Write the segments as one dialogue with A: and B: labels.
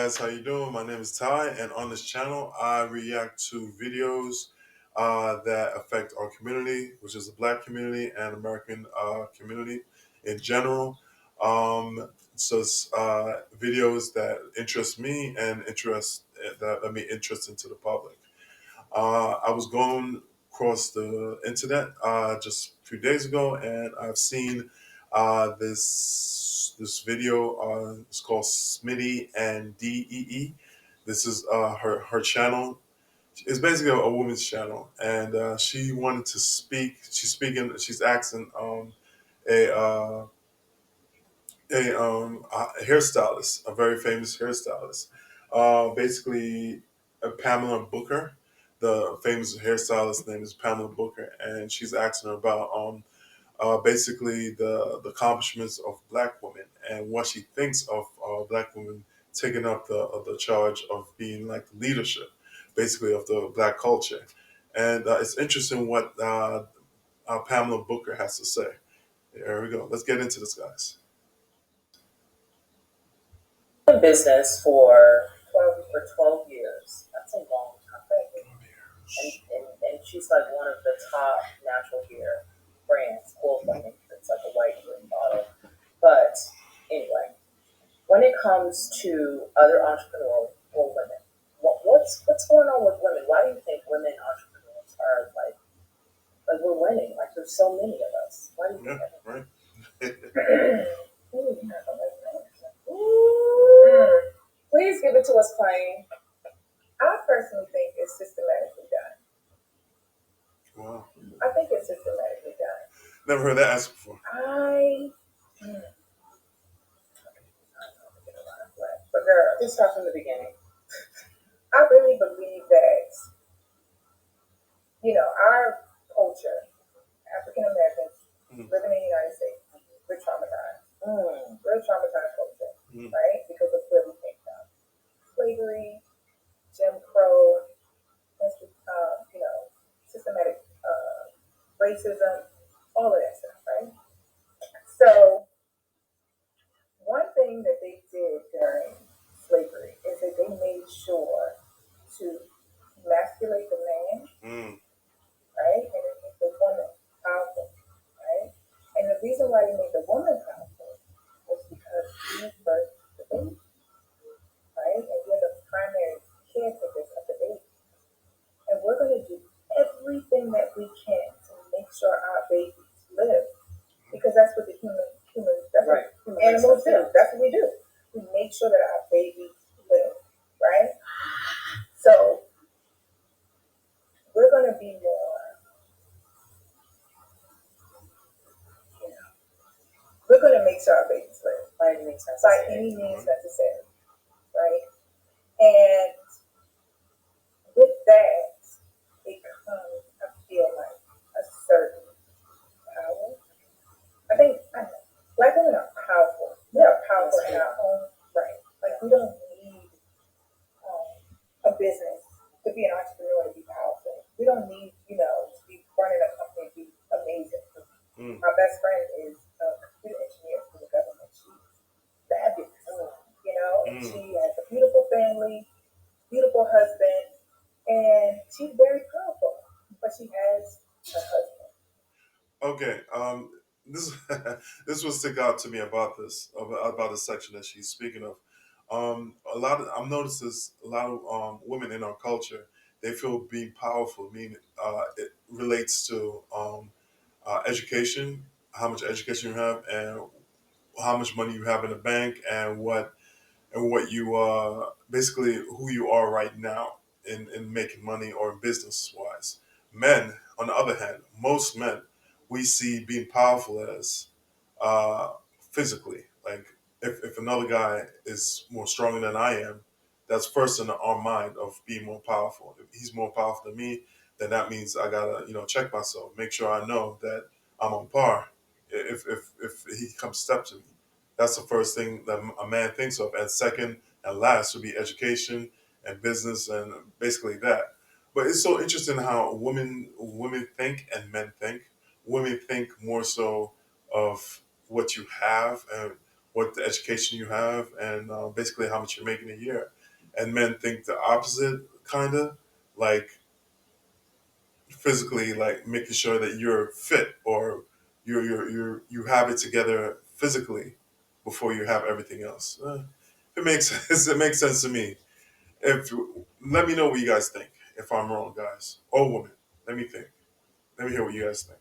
A: guys, how you doing? My name is Ty, and on this channel, I react to videos that affect our community, which is the Black community and American community in general. So it's videos that interest me and interest that let me interest into the public. I was going across the internet just a few days ago, and I've seen this video. It's called Smitty and Dee. This is her channel. It's basically a woman's channel, and she wanted to speak. She's speaking. She's asking a uh, a hairstylist, a very famous hairstylist, basically Pamela Booker. The famous hairstylist name is Pamela Booker, and she's asking her about basically the accomplishments of Black women and what she thinks of Black women taking up the charge of being like the leadership, basically of the Black culture. And it's interesting what Pamela Booker has to say. There we go. Let's get into this, guys.
B: In business for 12 years. That's a long time. And she's like one of the top natural hair brands. Well, I mean, it's like a white green bottle. But anyway, when it comes to other entrepreneurs or women, what's going on with women? Why do you think women entrepreneurs are like we're winning? Like there's so many of us. Why do you
A: Yeah,
B: think that?
A: right.
B: Ooh. Please give it to us plain. I personally think it's systematically done.
A: Wow.
B: I think it's systematically done.
A: Never heard that answer before.
B: But girl, just start from the beginning. I really believe that, our culture, African Americans
A: Mm,
B: living in the United States, we're traumatized. We're a traumatized culture,
A: mm,
B: right? Because of where we came from. Slavery, Jim Crow, systematic racism, all of that stuff, right? So one thing that they did during slavery is that they made sure to emasculate the man,
A: mm.
B: right, and it made the woman powerful, right? And the reason why they made the woman powerful was because she birthed the baby, right? And you're the primary caretakers of the baby. And we're going to do everything that we can to make sure our babies live, because that's what the that's right. What animals do. That's what we do. We make sure that our babies live, right? So we're going to be more, you know, we're going to make sure our babies live by any means necessary, right? And with that, it comes, I feel like, a certain power. I know, Black women are powerful. We are powerful in our own right. Like we don't need a business to be an entrepreneur to be powerful. We don't need, to be running a company to be amazing.
A: Mm,
B: My best friend is a computer engineer for the government. She's fabulous, and
A: mm.
B: she has a beautiful family, beautiful husband, and she's very powerful. But she has a husband.
A: Okay. This this will stick out to me about about the section that she's speaking of. I've noticed this. A lot of women in our culture, they feel being powerful. Meaning, it relates to education, how much education you have, and how much money you have in the bank, and what you basically who you are right now in making money or business wise. Men, on the other hand, most men we see being powerful as physically. Like if another guy is more stronger than I am, that's first in our mind of being more powerful. If he's more powerful than me, then that means I gotta check myself, make sure I know that I'm on par. If he comes step to me, that's the first thing that a man thinks of. And second and last would be education and business and basically that. But it's so interesting how women think and men think. Women think more so of what you have and what the education you have, and basically how much you're making a year. And men think the opposite, kind of like physically, like making sure that you're fit or you have it together physically before you have everything else. It makes sense. It makes sense to me. If Let me know what you guys think. If I'm wrong, guys or women, let me think. Let me hear what you guys think.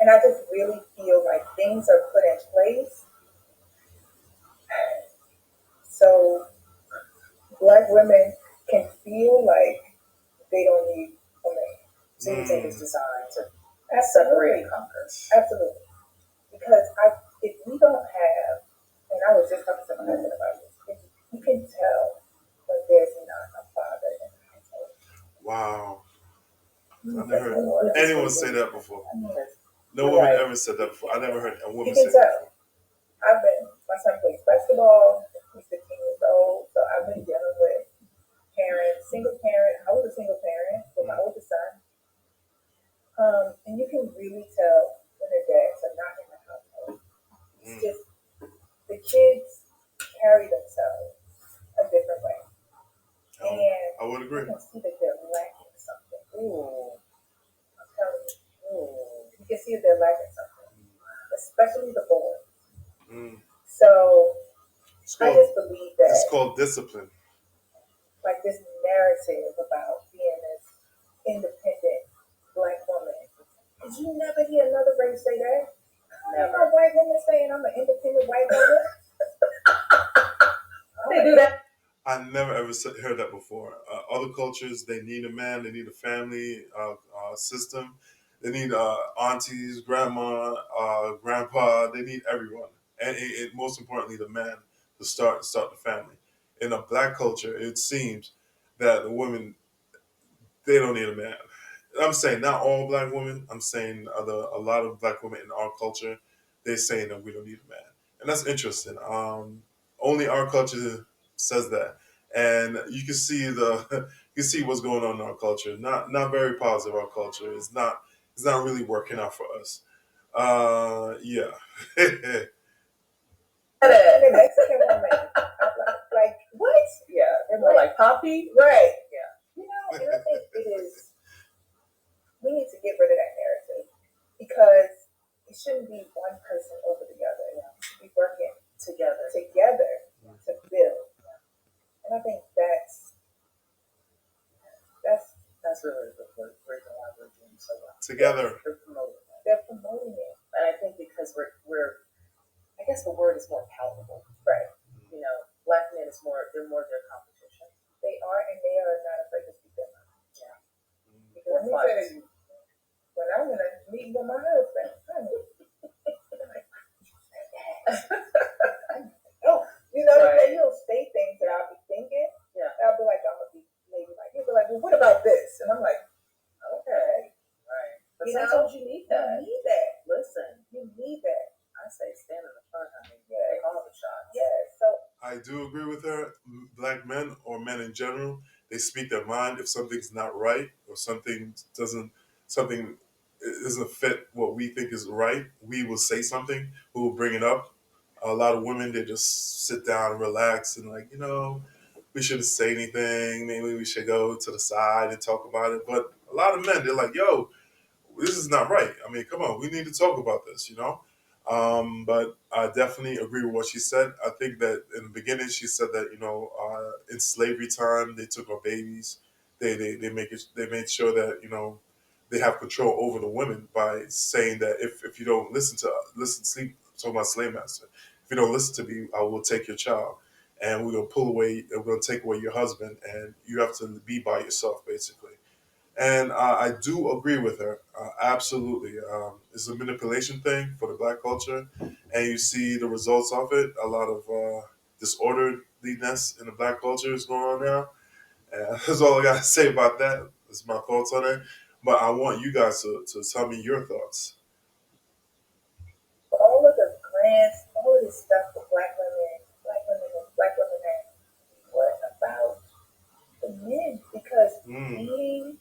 B: And I just really feel like things are put in place so black women can feel like they don't need a man. So you think it's designed to separate and conquer? Absolutely. Because if we don't have, and I was just talking to my husband about this, if you can tell when there's not a father in the household.
A: Wow, I
B: That's
A: never heard anyone say that before. No woman ever said that before. I never heard a woman
B: You
A: say
B: can
A: that
B: tell. My son plays basketball. He's 15 years old, so I've been dealing with parents, single parent. I was a single parent with my oldest son. And you can really tell when the dads are not in the household. It's just the kids carry themselves a different way. And
A: I would agree.
B: You can see that they're lacking something. Ooh, I'm telling you. Ooh, you can see that they're lacking something, especially the boys. So I just believe that
A: it's called discipline.
B: like this narrative about being this independent black woman. Did you never hear another race say that? Never. A white woman saying I'm an independent white woman. They do that.
A: I never ever heard that before. Other cultures, they need a man, they need a family system, they need aunties, grandma, grandpa, they need everyone, and most importantly, the man to start the family. In a black culture, it seems that the women they don't need a man. I'm saying not all black women. I'm saying a lot of black women in our culture, they're saying that we don't need a man, and that's interesting. Only our culture says that, and you can see you can see what's going on in our culture. Not very positive. Our culture is not really working out for us. Yeah.
B: The Mexican woman, like what? Yeah, they're more like Poppy, right? Yeah, and I think it is. We need to get rid of that narrative because it shouldn't be one person over the other. Yeah. We should be working together to build, and I think that's really the reason why we're doing so well.
A: Together.
B: They're promoting it, and I think because we're I guess the word is more palatable, right? Black men is they're more their competition. They are, and they are not afraid to speak their mind. Yeah. Because when I'm in a meeting with my husband, oh, right. He'll say things that I'll be thinking. Yeah. I'll be like, I'm gonna be maybe like, he'll be like, well, what about this? And I'm like, okay, right. But sometimes you need that. You need that. Listen, you need that. I say stand in the front, honey. Yeah, take all the shots. Yeah. So
A: I do agree with her. Black men or men in general, they speak their mind. If something's not right or something isn't fit what we think is right, we will say something. We will bring it up. A lot of women they just sit down and relax and like we shouldn't say anything. Maybe we should go to the side and talk about it. But a lot of men they're like, yo, this is not right. I mean, come on, we need to talk about this. But I definitely agree with what she said. I think that in the beginning she said that in slavery time they took our babies. They made sure that they have control over the women by saying that if you don't sleep talking about slave master, if you don't listen to me, I will take your child and we're gonna take away your husband and you have to be by yourself basically. And I do agree with her. Absolutely. It's a manipulation thing for the black culture. And you see the results of it. A lot of disorderliness in the black culture is going on now. And that's all I got to say about that. That's my thoughts on it. But I want you guys to tell me your thoughts.
B: all of the grants, all of this stuff for black women, that what about the men? Because being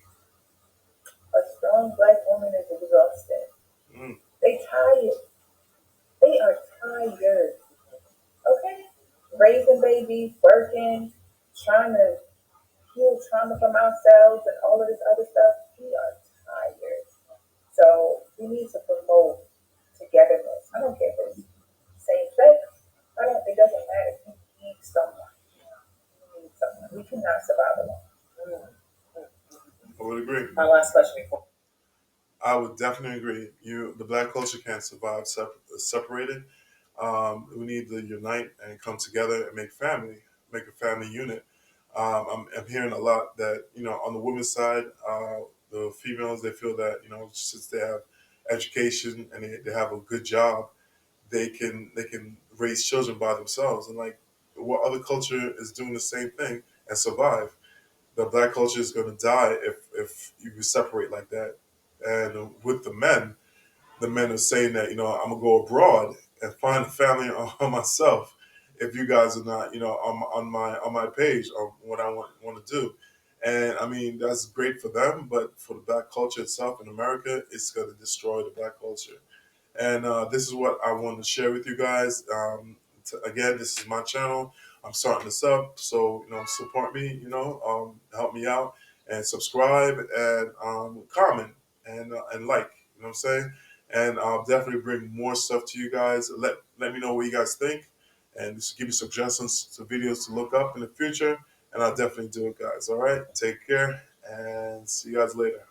B: a strong black woman is exhausting.
A: Mm.
B: They tired. They are tired. Okay? Raising babies, working, trying to heal trauma from ourselves and all of this other stuff. We are tired. So we need to promote togetherness. I don't care if it's same sex. I don't. It doesn't matter. You need someone. You need someone. We cannot survive alone.
A: I would agree.
B: My last question before.
A: I would definitely agree. The black culture can't survive separated. We need to unite and come together and make a family unit. I'm hearing a lot that on the women's side, the females they feel that since they have education and they have a good job, they can raise children by themselves. And like, what other culture is doing the same thing and survive? The black culture is going to die if you separate like that. And with the men are saying that I'm gonna go abroad and find a family on myself if you guys are not on my page on what I want to do. And I mean that's great for them, but for the black culture itself in America, it's going to destroy the black culture. And this is what I want to share with you guys. Again, this is my channel. I'm starting this up, so support me. Help me out and subscribe and comment and like. You know what I'm saying? And I'll definitely bring more stuff to you guys. Let me know what you guys think, and just give me suggestions to videos to look up in the future. And I'll definitely do it, guys. All right, take care, and see you guys later.